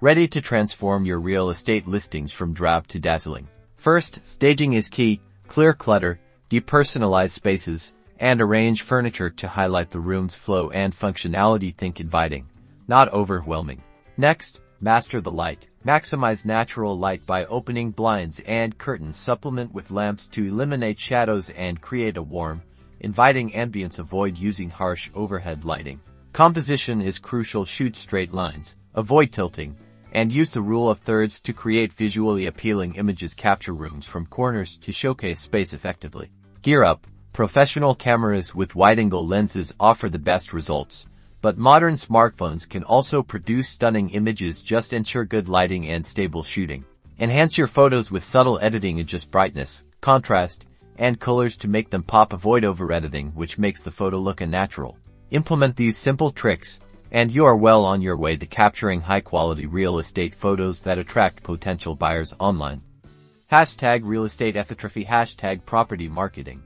ready to transform your real estate listings from drab to dazzling. First, staging is key. Clear clutter, depersonalize spaces, and arrange furniture to highlight the room's flow and functionality. Think inviting, not overwhelming. Next, master the light. Maximize natural light by opening blinds and curtains. Supplement with lamps to eliminate shadows and create a warm, inviting ambience. Avoid using harsh overhead lighting. Composition is crucial. Shoot straight lines, avoid tilting, and use the rule of thirds to create visually appealing images. Capture rooms from corners to showcase space effectively. Gear up. Professional cameras with wide-angle lenses offer the best results, but modern smartphones can also produce stunning images. Just ensure good lighting and stable shooting. Enhance your photos with subtle editing. Adjust brightness, contrast, and colors to make them pop. Avoid over-editing, which makes the photo look unnatural. Implement these simple tricks, and you are well on your way to capturing high-quality real estate photos that attract potential buyers online. #RealEstateEpitrophy #Property Marketing